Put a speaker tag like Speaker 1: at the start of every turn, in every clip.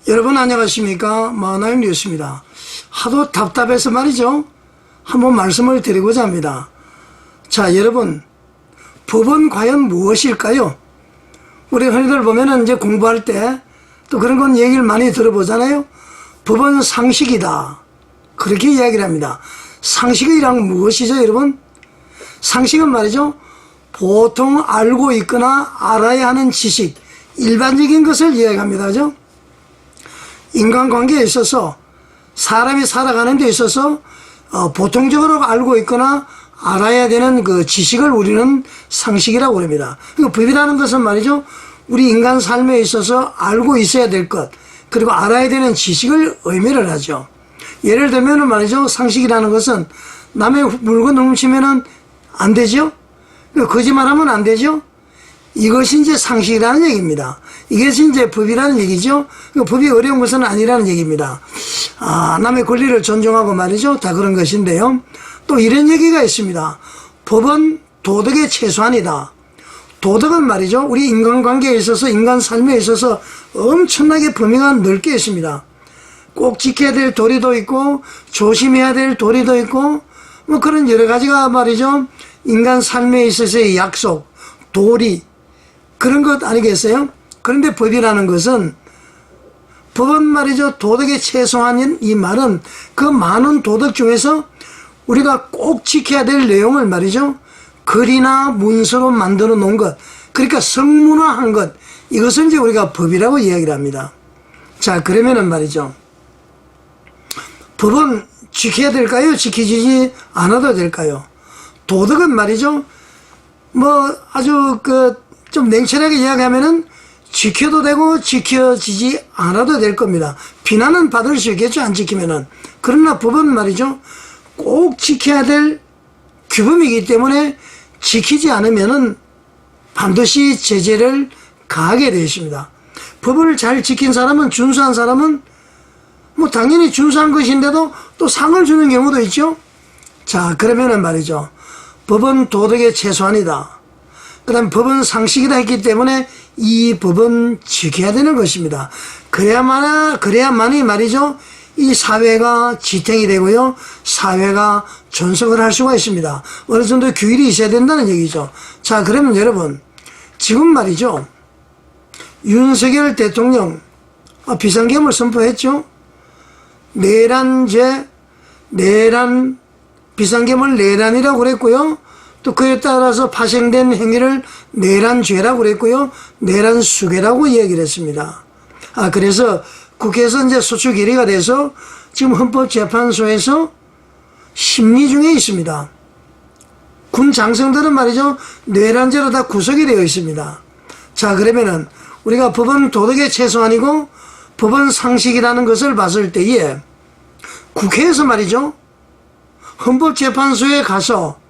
Speaker 1: 여러분 안녕하십니까, 마나임 뉴스입니다. 하도 답답해서 말이죠, 한번 말씀을 드리고자 합니다. 자, 여러분, 법은 과연 무엇일까요? 우리 흔히들 보면은 이제 공부할 때 또 그런 건 얘기를 많이 들어보잖아요. 법은 상식이다, 그렇게 이야기를 합니다. 상식이란 무엇이죠, 여러분? 상식은 말이죠, 보통 알고 있거나 알아야 하는 지식, 일반적인 것을 이야기합니다. 그죠? 인간관계에 있어서, 사람이 살아가는 데 있어서 보통적으로 알고 있거나 알아야 되는 그 지식을 우리는 상식이라고 합니다. 그 법이라는 것은 말이죠, 우리 인간 삶에 있어서 알고 있어야 될 것, 그리고 알아야 되는 지식을 의미를 하죠. 예를 들면 말이죠, 상식이라는 것은 남의 물건 훔치면은 안 되죠? 거짓말하면 안 되죠? 이것이 이제 상식이라는 얘기입니다. 이것이 이제 법이라는 얘기죠. 법이 어려운 것은 아니라는 얘기입니다. 남의 권리를 존중하고 말이죠, 다 그런 것인데요. 또 이런 얘기가 있습니다. 법은 도덕의 최소한이다. 도덕은 말이죠, 우리 인간관계에 있어서, 인간 삶에 있어서 엄청나게 범위가 넓게 있습니다. 꼭 지켜야 될 도리도 있고 조심해야 될 도리도 있고 뭐 그런 여러 가지가 말이죠, 인간 삶에 있어서의 약속, 도리, 그런 것 아니겠어요? 그런데 법이라는 것은, 법은 말이죠, 도덕의 최소한인 이 말은 그 많은 도덕 중에서 우리가 꼭 지켜야 될 내용을 말이죠, 글이나 문서로 만들어 놓은 것, 그러니까 성문화한 것, 이것을 이제 우리가 법이라고 이야기를 합니다. 자, 그러면은 말이죠, 법은 지켜야 될까요? 지키지 않아도 될까요? 도덕은 말이죠, 뭐 아주 좀 냉철하게 이야기하면은 지켜도 되고 지켜지지 않아도 될 겁니다. 비난은 받을 수 있겠죠, 안 지키면은. 그러나 법은 말이죠, 꼭 지켜야 될 규범이기 때문에 지키지 않으면은 반드시 제재를 가하게 되어 있습니다. 법을 잘 지킨 사람은, 준수한 사람은 뭐 당연히 준수한 것인데도 또 상을 주는 경우도 있죠. 자, 그러면은 말이죠, 법은 도덕의 최소한이다, 그 다음에 법은 상식이다 했기 때문에 이 법은 지켜야 되는 것입니다. 그래야만이 말이죠, 이 사회가 지탱이 되고요, 사회가 존속을 할 수가 있습니다. 어느 정도 규율이 있어야 된다는 얘기죠. 자, 그러면 여러분, 지금 말이죠, 윤석열 대통령 비상계엄을 선포했죠. 비상계엄을 내란이라고 그랬고요, 또 그에 따라서 파생된 행위를 내란죄라고 그랬고요, 내란수괴라고 얘기를 했습니다. 그래서 국회에서 이제 소추 결의가 돼서 지금 헌법재판소에서 심리 중에 있습니다. 군 장성들은 말이죠, 내란죄로 다 구속이 되어 있습니다. 자, 그러면은 우리가 법은 도덕의 최소한이고 법은 상식이라는 것을 봤을 때에, 국회에서 말이죠, 헌법재판소에 가서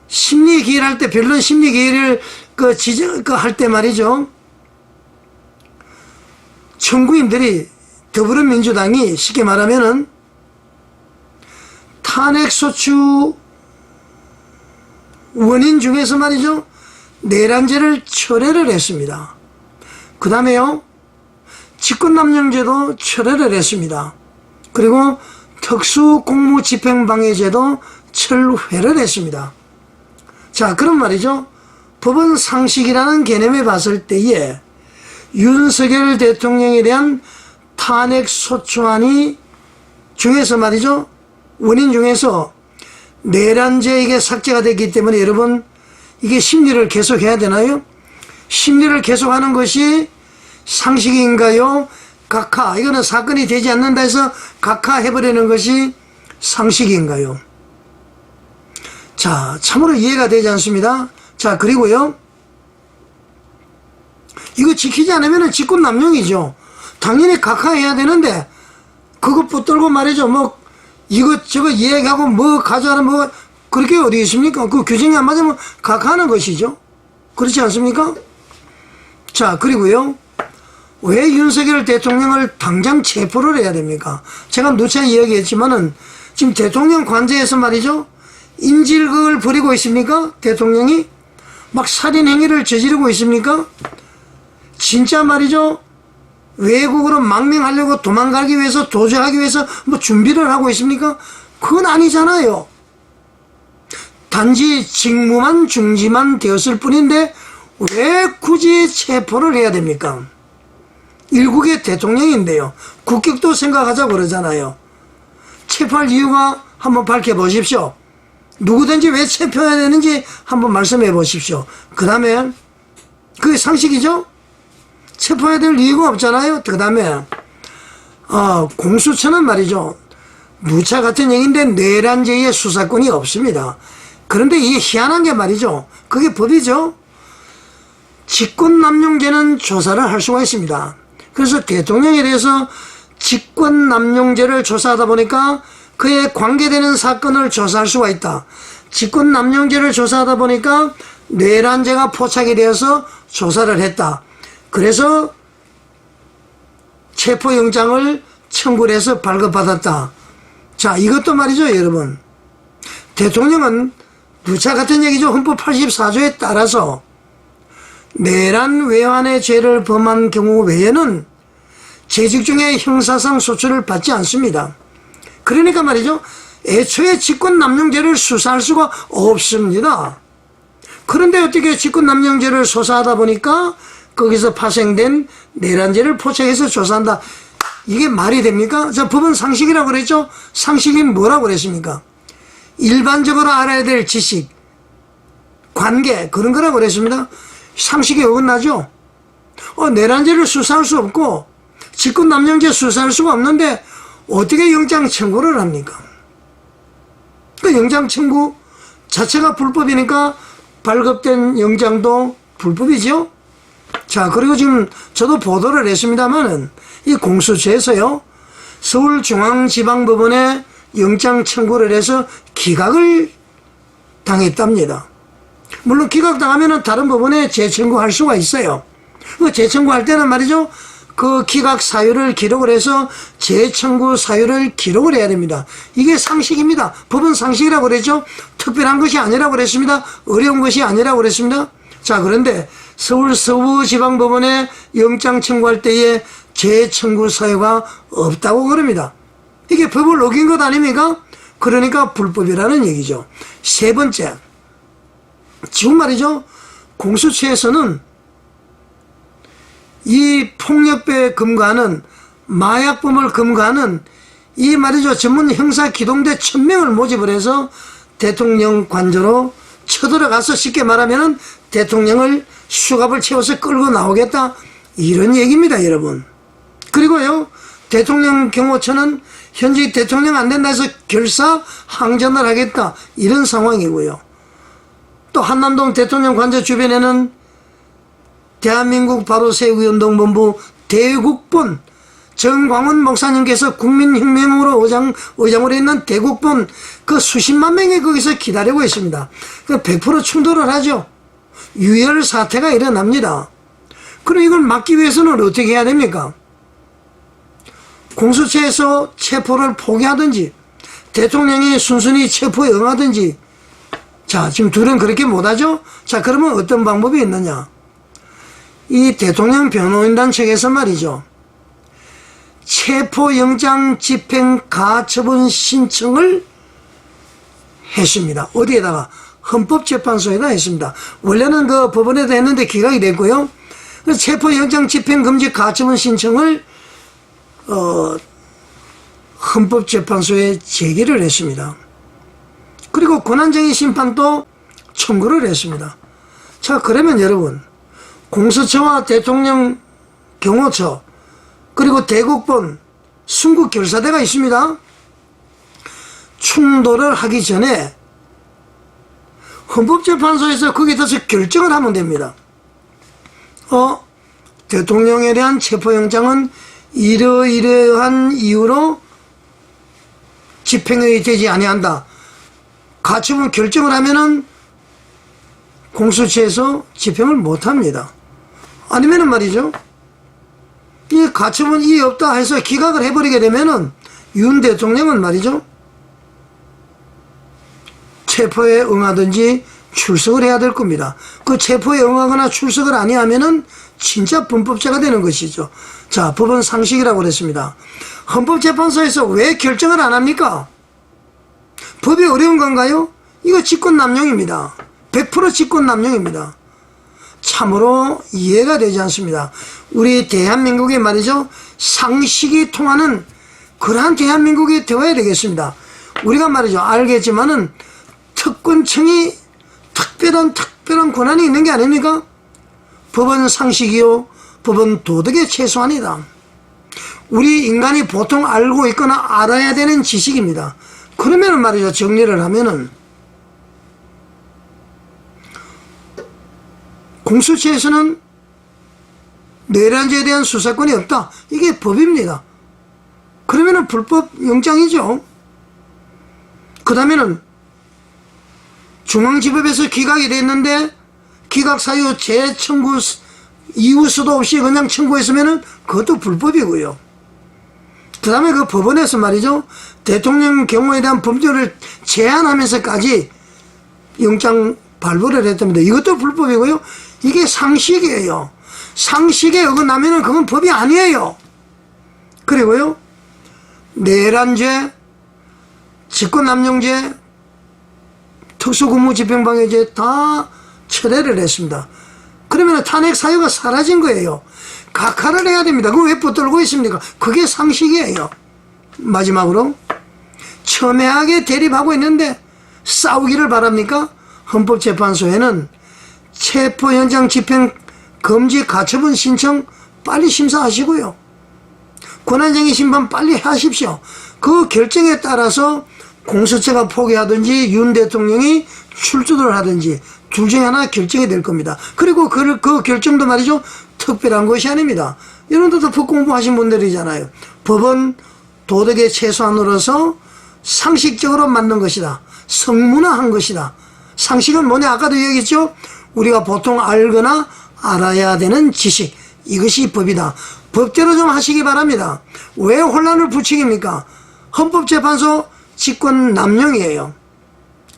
Speaker 1: 심리 기회를 할 때, 변론 심리 기회를 할 때 말이죠, 청구인들이, 더불어민주당이 쉽게 말하면은 탄핵소추 원인 중에서 말이죠, 내란죄를 철회를 했습니다. 그 다음에요, 직권남용죄도 철회를 했습니다. 그리고 특수공무집행방해죄도 철회를 했습니다. 자, 그럼 말이죠, 법은 상식이라는 개념에 봤을 때에 윤석열 대통령에 대한 탄핵소추안이 중에서 말이죠, 원인 중에서 내란죄 이게 삭제가 됐기 때문에 여러분, 이게 심리를 계속해야 되나요? 심리를 계속하는 것이 상식인가요? 각하, 이거는 사건이 되지 않는다 해서 각하해버리는 것이 상식인가요? 자, 참으로 이해가 되지 않습니다. 자, 그리고요, 이거 지키지 않으면 직권남용이죠. 당연히 각하해야 되는데 그거 붙들고 말이죠, 뭐 이것저것 이야기하고 뭐 가져가는 뭐 그렇게 어디 있습니까? 그 규정이 안 맞으면 각하하는 것이죠. 그렇지 않습니까? 자, 그리고요, 왜 윤석열 대통령을 당장 체포를 해야 됩니까? 제가 누차 이야기했지만은 지금 대통령 관저에서 말이죠, 인질극을 벌이고 있습니까? 대통령이 막 살인 행위를 저지르고 있습니까? 진짜 말이죠, 외국으로 망명하려고 도망가기 위해서 도주하기 위해서 뭐 준비를 하고 있습니까? 그건 아니잖아요. 단지 직무만 중지만 되었을 뿐인데 왜 굳이 체포를 해야 됩니까? 일국의 대통령인데요. 국격도 생각하자고 그러잖아요. 체포할 이유가 한번 밝혀보십시오. 누구든지 왜 체포해야 되는지 한번 말씀해 보십시오. 그 다음에 그게 상식이죠? 체포해야 될 이유가 없잖아요. 그 다음에 공수처는 말이죠. 누차 같은 얘기인데 내란 제의 수사권이 없습니다. 그런데 이게 희한한 게 말이죠. 그게 법이죠. 직권남용죄는 조사를 할 수가 있습니다. 그래서 대통령에 대해서 직권남용죄를 조사하다 보니까 그에 관계되는 사건을 조사할 수가 있다. 직권남용죄를 조사하다 보니까 내란죄가 포착이 되어서 조사를 했다. 그래서 체포영장을 청구를 해서 발급받았다. 자, 이것도 말이죠, 여러분. 대통령은 누차 같은 얘기죠. 헌법 84조에 따라서 내란 외환의 죄를 범한 경우 외에는 재직 중에 형사상 소출을 받지 않습니다. 그러니까 말이죠. 애초에 직권남용죄를 수사할 수가 없습니다. 그런데 어떻게 직권남용죄를 조사하다 보니까 거기서 파생된 내란죄를 포착해서 조사한다. 이게 말이 됩니까? 자, 법은 상식이라고 그랬죠? 상식이 뭐라고 그랬습니까? 일반적으로 알아야 될 지식, 관계, 그런 거라고 그랬습니다. 상식에 어긋나죠? 내란죄를 수사할 수 없고 직권남용죄 수사할 수가 없는데 어떻게 영장 청구를 합니까? 그 영장 청구 자체가 불법이니까 발급된 영장도 불법이죠? 자, 그리고 지금 저도 보도를 했습니다만은 이 공수처에서요, 서울중앙지방법원에 영장 청구를 해서 기각을 당했답니다. 물론 기각당하면 다른 법원에 재청구할 수가 있어요. 그 재청구할 때는 말이죠, 그 기각 사유를 기록을 해서 재청구 사유를 기록을 해야 됩니다. 이게 상식입니다. 법은 상식이라고 그랬죠. 특별한 것이 아니라고 그랬습니다. 어려운 것이 아니라고 그랬습니다. 자, 그런데 서울 서부지방법원에 영장 청구할 때에 재청구 사유가 없다고 그럽니다. 이게 법을 어긴 것 아닙니까? 그러니까 불법이라는 얘기죠. 세 번째, 지금 말이죠, 공수처에서는 이 폭력배 금가는, 마약범을 금가는 이 말이죠, 전문 형사 기동대 1000명을 모집을 해서 대통령 관저로 쳐들어가서 쉽게 말하면 대통령을 수갑을 채워서 끌고 나오겠다, 이런 얘기입니다, 여러분. 그리고요, 대통령 경호처는 현재 대통령 안 된다 해서 결사 항전을 하겠다, 이런 상황이고요. 또 한남동 대통령 관저 주변에는 대한민국 바로 세우기 운동본부 대국본 정광훈 목사님께서 국민혁명으로 의장으로 있는 대국본 그 수십만 명이 거기서 기다리고 있습니다. 그 100% 충돌을 하죠. 유혈 사태가 일어납니다. 그럼 이걸 막기 위해서는 어떻게 해야 됩니까? 공수처에서 체포를 포기하든지 대통령이 순순히 체포에 응하든지. 자, 지금 둘은 그렇게 못하죠? 자, 그러면 어떤 방법이 있느냐? 이 대통령 변호인단 측에서 말이죠, 체포영장 집행 가처분 신청을 했습니다. 어디에다가? 헌법재판소에다 했습니다. 원래는 그 법원에다 했는데 기각이 됐고요. 체포영장 집행금지 가처분 신청을 헌법재판소에 제기를 했습니다. 그리고 권한쟁의 심판도 청구를 했습니다. 자, 그러면 여러분, 공수처와 대통령 경호처 그리고 대국본 순국결사대가 있습니다. 충돌을 하기 전에 헌법재판소에서 거기에 대해서 결정을 하면 됩니다. 대통령에 대한 체포영장은 이러이러한 이유로 집행이 되지 아니한다. 가처분 결정을 하면은 공수처에서 집행을 못합니다. 아니면은 말이죠, 이 가처분 이의 없다 해서 기각을 해버리게 되면은 윤 대통령은 말이죠, 체포에 응하든지 출석을 해야 될 겁니다. 그 체포에 응하거나 출석을 아니하면은 진짜 범법자가 되는 것이죠. 자, 법원 상식이라고 그랬습니다. 헌법재판소에서 왜 결정을 안 합니까? 법이 어려운 건가요? 이거 직권남용입니다. 100% 직권남용입니다. 참으로 이해가 되지 않습니다. 우리 대한민국이 말이죠, 상식이 통하는 그러한 대한민국이 되어야 되겠습니다. 우리가 말이죠, 알겠지만은 특권층이 특별한 권한이 있는 게 아닙니까? 법은 상식이요, 법은 도덕의 최소한이다. 우리 인간이 보통 알고 있거나 알아야 되는 지식입니다. 그러면은 말이죠, 정리를 하면은 공수처에서는 내란죄에 대한 수사권이 없다. 이게 법입니다. 그러면은 불법 영장이죠. 그 다음에는 중앙지법에서 기각이 됐는데 기각 사유 재청구 이유 수도 없이 그냥 청구했으면은 그것도 불법이고요. 그 다음에 그 법원에서 말이죠, 대통령 경우에 대한 범죄를 제한하면서까지 영장 발부를 했답니다. 이것도 불법이고요. 이게 상식이에요. 상식에 어긋나면은 그건 법이 아니에요. 그리고요, 내란죄, 직권남용죄, 특수근무집행방해죄 다 철회를 했습니다. 그러면 탄핵 사유가 사라진 거예요. 각하를 해야 됩니다. 그거 왜 붙들고 있습니까? 그게 상식이에요. 마지막으로 첨예하게 대립하고 있는데 싸우기를 바랍니까? 헌법재판소에는 체포 현장 집행 금지 가처분 신청 빨리 심사하시고요. 권한쟁의 심판 빨리 하십시오. 그 결정에 따라서 공수처가 포기하든지 윤 대통령이 출두를 하든지 둘 중에 하나 결정이 될 겁니다. 그리고 그 결정도 말이죠, 특별한 것이 아닙니다. 여러분들도 법 공부하신 분들이잖아요. 법은 도덕의 최소한으로서 상식적으로 맞는 것이다. 성문화한 것이다. 상식은 뭐냐? 아까도 얘기했죠. 우리가 보통 알거나 알아야 되는 지식, 이것이 법이다. 법대로 좀 하시기 바랍니다. 왜 혼란을 부추깁니까? 헌법재판소 직권 남용이에요.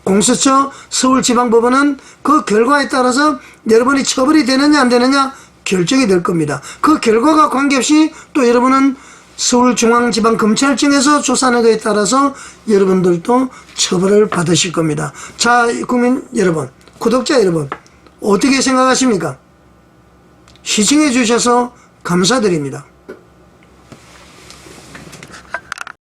Speaker 1: 공수처 서울지방법원은 그 결과에 따라서 여러분이 처벌이 되느냐 안 되느냐 결정이 될 겁니다. 그 결과가 관계없이 또 여러분은 서울중앙지방검찰청에서 조사하는 것에 따라서 여러분들도 처벌을 받으실 겁니다. 자, 국민 여러분, 구독자 여러분, 어떻게 생각하십니까? 시청해 주셔서 감사드립니다.